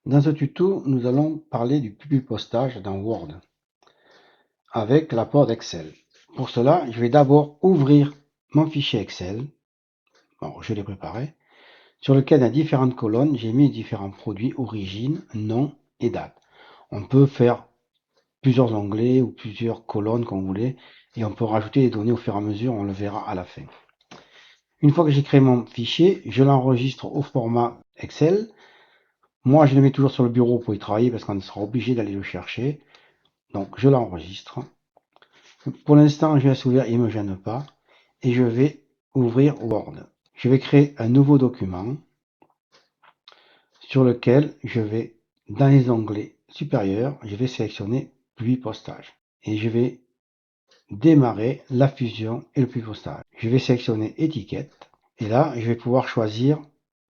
Dans ce tuto, nous allons parler du publipostage dans Word avec l'apport d'Excel. Pour cela, je vais d'abord ouvrir mon fichier Excel. Bon, je l'ai préparé. Sur lequel, dans différentes colonnes, j'ai mis différents produits, origine, nom et date. On peut faire plusieurs onglets ou plusieurs colonnes comme vous voulez, et on peut rajouter des données au fur et à mesure, on le verra à la fin. Une fois que j'ai créé mon fichier, je l'enregistre au format Excel. Moi, je le mets toujours sur le bureau pour y travailler parce qu'on sera obligé d'aller le chercher. Donc, je l'enregistre. Pour l'instant, je laisse ouvert, il ne me gêne pas. Et je vais ouvrir Word. Je vais créer un nouveau document sur lequel je vais, dans les onglets supérieurs, je vais sélectionner Pluie postage. Et je vais démarrer la fusion et le pluie postage. Je vais sélectionner étiquette. Et là, je vais pouvoir choisir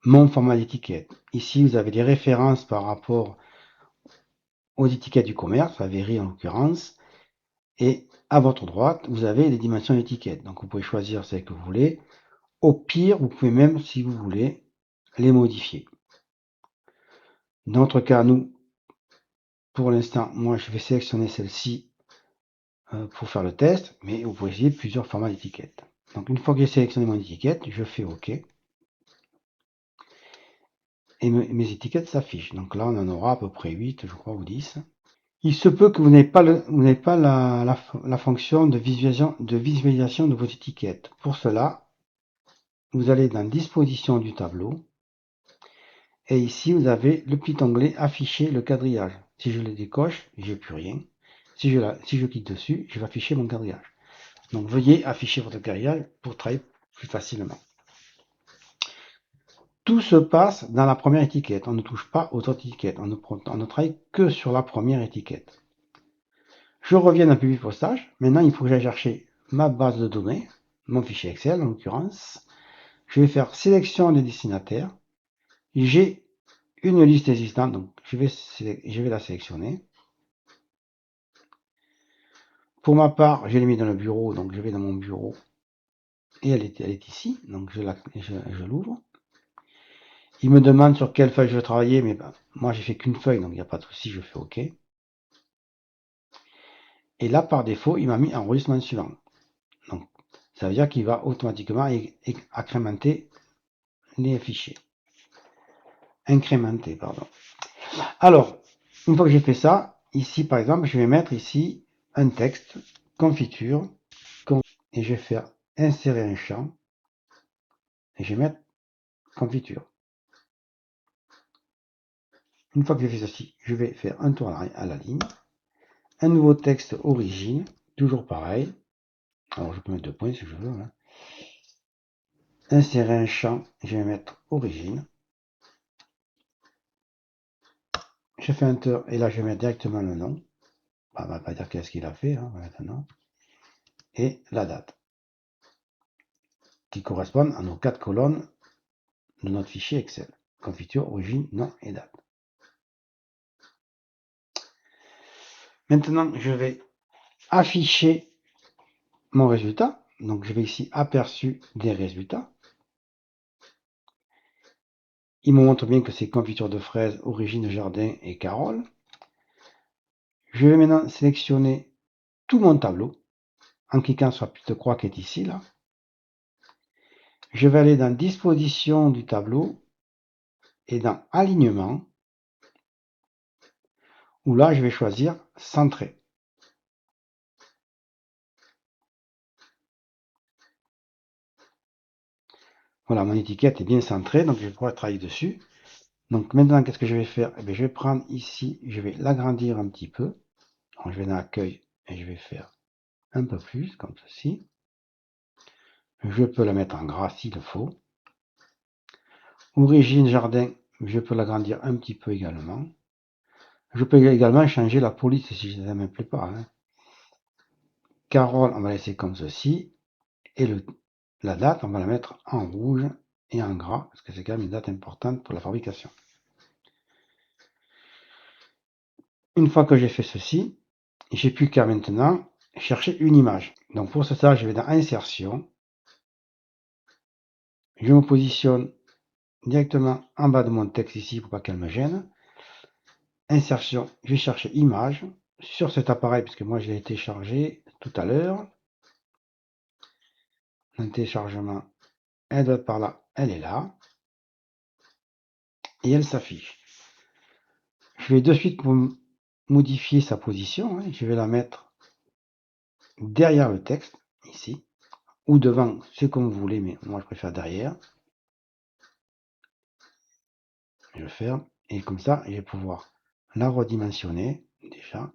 mon format d'étiquette. Ici, vous avez des références par rapport aux étiquettes du commerce, la Very en l'occurrence. Et à votre droite, vous avez les dimensions d'étiquette. Donc vous pouvez choisir celle que vous voulez. Au pire, vous pouvez même, si vous voulez, les modifier. Dans notre cas, nous, pour l'instant, moi, je vais sélectionner celle-ci pour faire le test, mais vous pouvez essayer plusieurs formats d'étiquette. Donc une fois que j'ai sélectionné mon étiquette, je fais OK. Et mes étiquettes s'affichent. Donc là, on en aura à peu près 8, je crois, ou 10. Il se peut que vous n'ayez pas, la fonction de visualisation de vos étiquettes. Pour cela, vous allez dans Disposition du tableau. Et ici, vous avez le petit onglet Afficher le quadrillage. Si je le décoche, j'ai plus rien. Si je clique dessus, je vais afficher mon quadrillage. Donc, veuillez afficher votre quadrillage pour travailler plus facilement. Tout se passe dans la première étiquette. On ne touche pas aux autres étiquettes. On ne travaille que sur la première étiquette. Je reviens dans Public Postage. Maintenant, il faut que j'aille chercher ma base de données, mon fichier Excel en l'occurrence. Je vais faire sélection des destinataires. J'ai une liste existante, donc je vais la sélectionner. Pour ma part, je l'ai mis dans le bureau, donc je vais dans mon bureau et elle est ici, donc je l'ouvre. Il me demande sur quelle feuille je veux travailler, mais ben, moi j'ai fait qu'une feuille, donc il n'y a pas de souci, je fais OK. Et là, par défaut, il m'a mis enregistrement suivant. Donc, ça veut dire qu'il va automatiquement incrémenter les fichiers. Incrémenter, pardon. Alors, une fois que j'ai fait ça, ici par exemple, je vais mettre ici un texte, confiture, et je vais faire insérer un champ, et je vais mettre confiture. Une fois que j'ai fait ceci, je vais faire un tour à la ligne, un nouveau texte origine, toujours pareil. Alors je peux mettre 2 points si je veux. Hein. Insérer un champ, je vais mettre origine. Je fais Enter et là je vais mettre directement le nom. On va pas dire qu'est-ce qu'il a fait hein, maintenant. Et la date. Qui correspondent à nos 4 colonnes de notre fichier Excel. Confiture, origine, nom et date. Maintenant, je vais afficher mon résultat. Donc, je vais ici aperçu des résultats. Il me montre bien que c'est confiture de fraises, origine, jardin et Carole. Je vais maintenant sélectionner tout mon tableau en cliquant sur la petite croix qui est ici. Là. Je vais aller dans Disposition du tableau et dans Alignement, où là, je vais choisir Centrer. Voilà, mon étiquette est bien centrée, donc je vais pouvoir travailler dessus. Donc maintenant, qu'est-ce que je vais faire? Eh bien, je vais prendre ici, je vais l'agrandir un petit peu. Donc, je vais dans Accueil et je vais faire un peu plus, comme ceci. Je peux la mettre en gras s'il le faut. Origine jardin, je peux l'agrandir un petit peu également. Je peux également changer la police si ça ne me plaît pas. Hein. Carole, on va laisser comme ceci. Et la date, on va la mettre en rouge et en gras, parce que c'est quand même une date importante pour la fabrication. Une fois que j'ai fait ceci, j'ai plus qu'à maintenant chercher une image. Donc pour ça, je vais dans Insertion. Je me positionne directement en bas de mon texte ici pour pas qu'elle me gêne. insertion, je vais chercher image sur cet appareil, puisque moi je l'ai téléchargé tout à l'heure. Le téléchargement, elle doit être par là, elle est là. Et elle s'affiche. Je vais de suite modifier sa position. Je vais la mettre derrière le texte, ici, ou devant, c'est comme vous voulez, mais moi je préfère derrière. Je ferme, et comme ça, je vais pouvoir la redimensionner, déjà,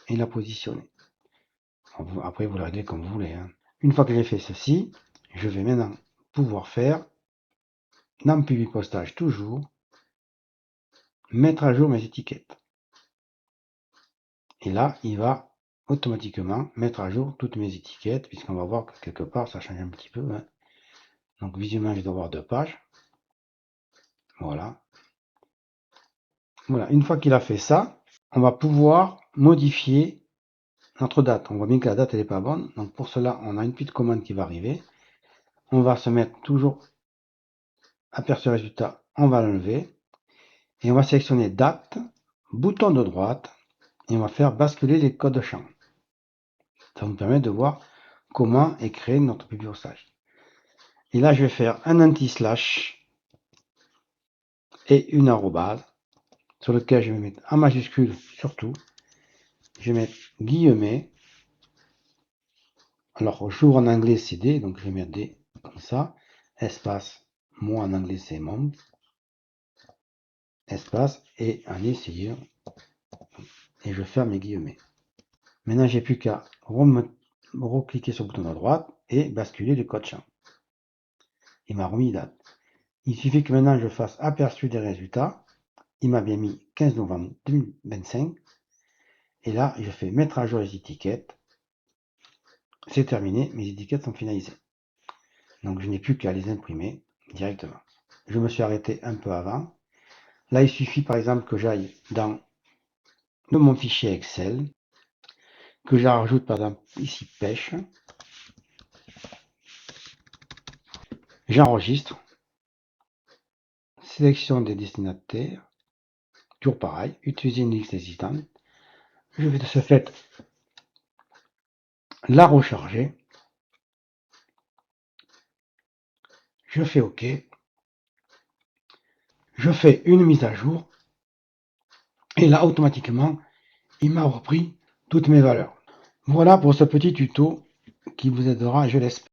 et la positionner. Après, vous la réglez comme vous voulez. Une fois que j'ai fait ceci, je vais maintenant pouvoir faire, dans Publipostage toujours, mettre à jour mes étiquettes. Et là, il va automatiquement mettre à jour toutes mes étiquettes, puisqu'on va voir que quelque part, ça change un petit peu. Donc, visuellement, je dois avoir 2 pages. Voilà. Voilà. Une fois qu'il a fait ça, on va pouvoir modifier notre date. On voit bien que la date, elle n'est pas bonne. Donc, pour cela, on a une petite commande qui va arriver. On va se mettre toujours aperçu résultat. On va l'enlever. Et on va sélectionner date, bouton de droite. Et on va faire basculer les codes champ. Ça nous permet de voir comment est créé notre publipostage. Et là, je vais faire un anti-slash et une arrobase sur lequel je vais mettre en majuscule surtout. Je vais mettre guillemets. Alors, jour en anglais, c'est D, donc je vais mettre D comme ça. Espace, moi en anglais, c'est mom. Espace, et année, c'est year. Et je ferme les guillemets. Maintenant, j'ai plus qu'à recliquer sur le bouton de droite et basculer le code champ. Il m'a remis date. Il suffit que maintenant je fasse aperçu des résultats. Il m'a bien mis 15 novembre 2025. Et là, je fais mettre à jour les étiquettes. C'est terminé, mes étiquettes sont finalisées. Donc je n'ai plus qu'à les imprimer directement. Je me suis arrêté un peu avant. Là, il suffit par exemple que j'aille dans mon fichier Excel, que j'ajoute par exemple ici pêche. J'enregistre. Sélection des destinataires. Toujours pareil, utiliser une liste existante. Je vais de ce fait la recharger. Je fais OK. Je fais une mise à jour. Et là, automatiquement, il m'a repris toutes mes valeurs. Voilà pour ce petit tuto qui vous aidera, je l'espère.